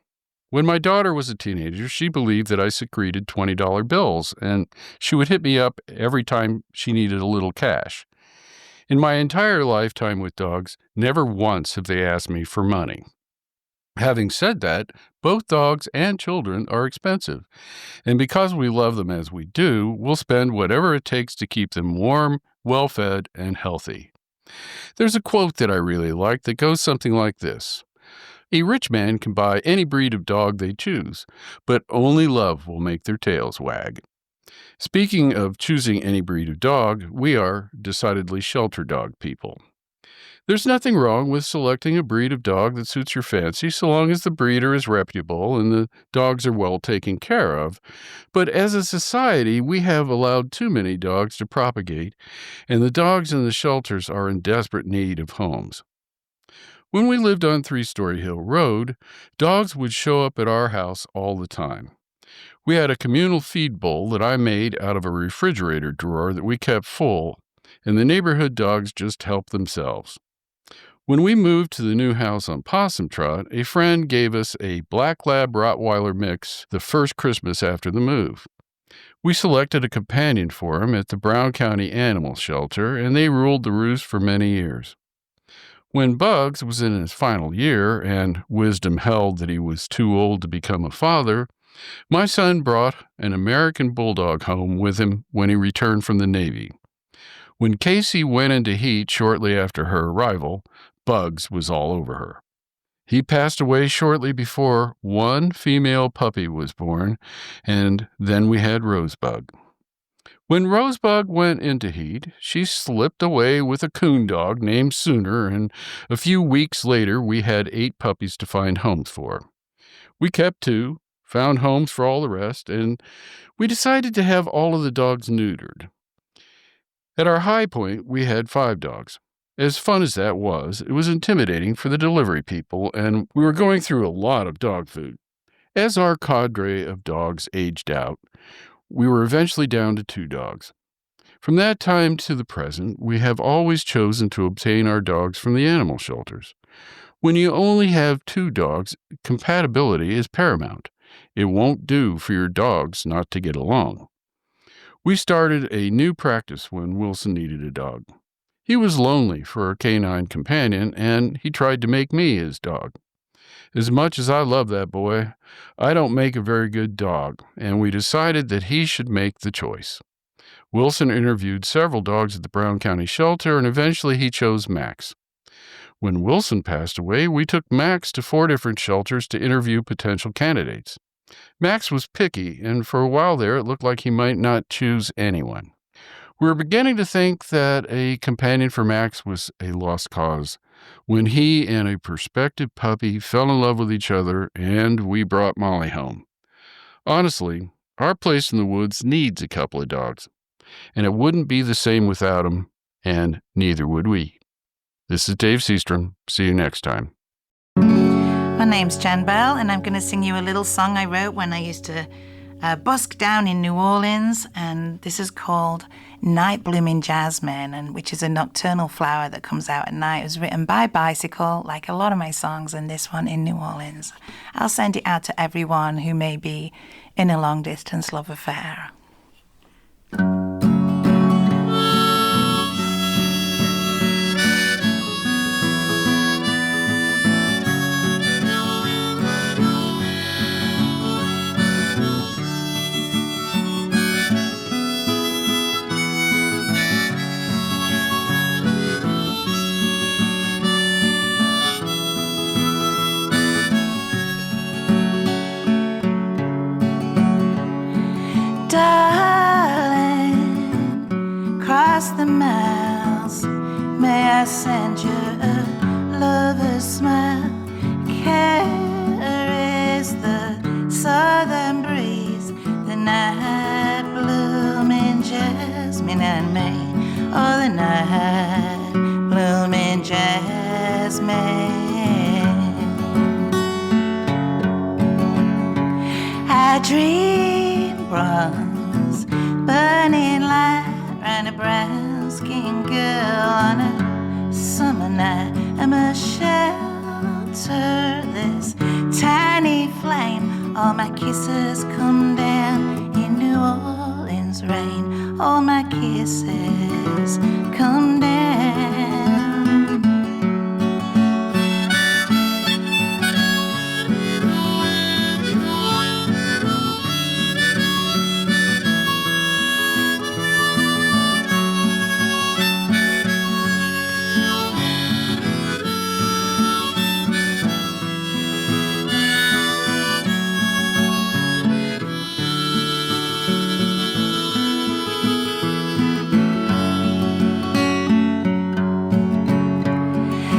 When my daughter was a teenager, she believed that I secreted $20 bills, and she would hit me up every time she needed a little cash. In my entire lifetime with dogs, never once have they asked me for money. Having said that, both dogs and children are expensive, and because we love them as we do, we'll spend whatever it takes to keep them warm, well-fed, and healthy. There's a quote that I really like that goes something like this: "A rich man can buy any breed of dog they choose, but only love will make their tails wag." Speaking of choosing any breed of dog, we are decidedly shelter dog people. There's nothing wrong with selecting a breed of dog that suits your fancy, so long as the breeder is reputable and the dogs are well taken care of. But as a society, we have allowed too many dogs to propagate, and the dogs in the shelters are in desperate need of homes. When we lived on 3-Story Hill Road, dogs would show up at our house all the time. We had a communal feed bowl that I made out of a refrigerator drawer that we kept full, and the neighborhood dogs just helped themselves. When we moved to the new house on Possum Trot, a friend gave us a Black Lab Rottweiler mix the first Christmas after the move. We selected a companion for him at the Brown County Animal Shelter, and they ruled the roost for many years. When Bugs was in his final year, and wisdom held that he was too old to become a father, my son brought an American Bulldog home with him when he returned from the Navy. When Casey went into heat shortly after her arrival, Bugs was all over her. He passed away shortly before one female puppy was born, and then we had Rosebud. When Rosebud went into heat, she slipped away with a coon dog named Sooner, and a few weeks later we had 8 puppies to find homes for. We kept 2, found homes for all the rest, and we decided to have all of the dogs neutered. At our high point, we had 5 dogs. As fun as that was, it was intimidating for the delivery people, and we were going through a lot of dog food. As our cadre of dogs aged out, we were eventually down to 2 dogs. From that time to the present, we have always chosen to obtain our dogs from the animal shelters. When you only have 2 dogs, compatibility is paramount. It won't do for your dogs not to get along. We started a new practice when Wilson needed a dog. He was lonely for a canine companion, and he tried to make me his dog. As much as I love that boy, I don't make a very good dog, and we decided that he should make the choice. Wilson interviewed several dogs at the Brown County Shelter, and eventually he chose Max. When Wilson passed away, we took Max to 4 different shelters to interview potential candidates. Max was picky, and for a while there, it looked like he might not choose anyone. We were beginning to think that a companion for Max was a lost cause when he and a prospective puppy fell in love with each other, and we brought Molly home. Honestly, our place in the woods needs a couple of dogs, and it wouldn't be the same without them, and neither would we. This is Dave Seastrom. See you next time. My name's Jan Bell, and I'm going to sing you a little song I wrote when I used to busk down in New Orleans, and this is called Night Blooming Jasmine, and which is a nocturnal flower that comes out at night. It was written by Bicycle, like a lot of my songs, and this one in New Orleans. I'll send it out to everyone who may be in a long-distance love affair. I dream bronze, burning light round a brown-skinned girl on a summer night. I must shelter this tiny flame. All my kisses come down in New Orleans rain. All my kisses come down.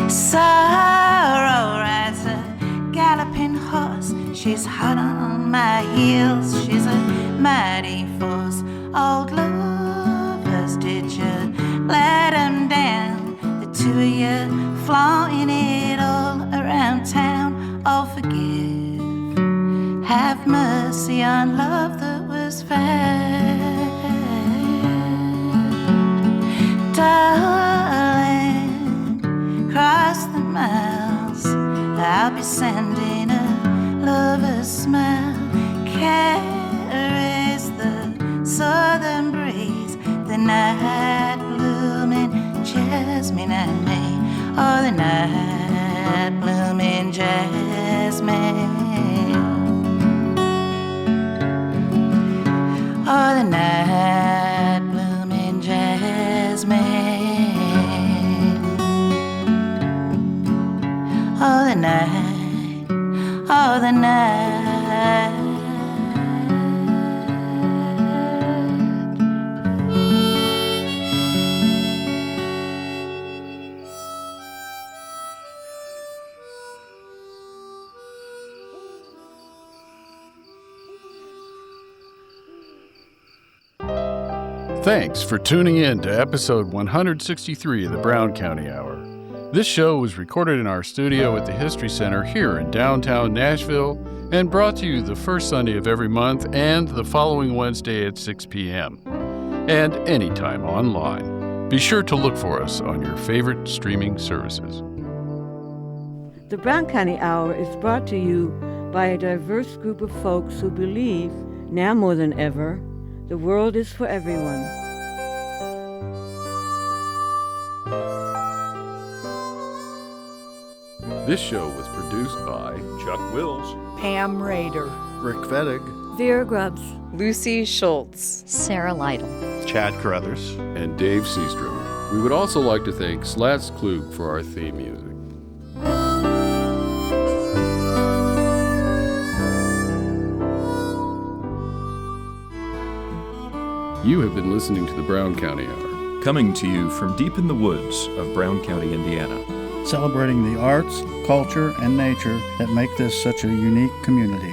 Sorrow rides a galloping horse. She's hot on my heels. She's a mighty force. Old lovers, did you let them down? The two of you flaunting it all around town. Oh, forgive, have mercy on love that was found. Darling, cross the miles, I'll be sending a lover's smile. Carries the southern breeze, the night blooming jasmine and me. Oh, the night blooming jasmine. Oh, the night blooming jasmine. Oh, the night, oh, the night. Thanks for tuning in to episode 163 of the Brown County Hour. This show was recorded in our studio at the History Center here in downtown Nashville and brought to you the first Sunday of every month and the following Wednesday at 6 p.m. and anytime online. Be sure to look for us on your favorite streaming services. The Brown County Hour is brought to you by a diverse group of folks who believe, now more than ever, the world is for everyone. This show was produced by Chuck Wills, Pam Rader, Rick Vettig, Vera Grubbs, Lucy Schultz, Sarah Lytle, Chad Carruthers, and Dave Seastrom. We would also like to thank Slats Klug for our theme music. You have been listening to the Brown County Hour. coming to you from deep in the woods of Brown County, Indiana. Celebrating the arts, culture, and nature that make this such a unique community.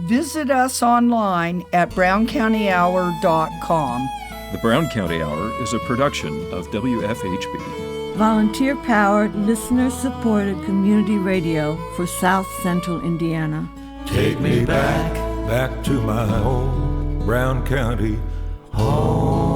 Visit us online at browncountyhour.com. The Brown County Hour is a production of WFHB. Volunteer-powered, listener-supported community radio for South Central Indiana. Take me back to my home, Brown County home.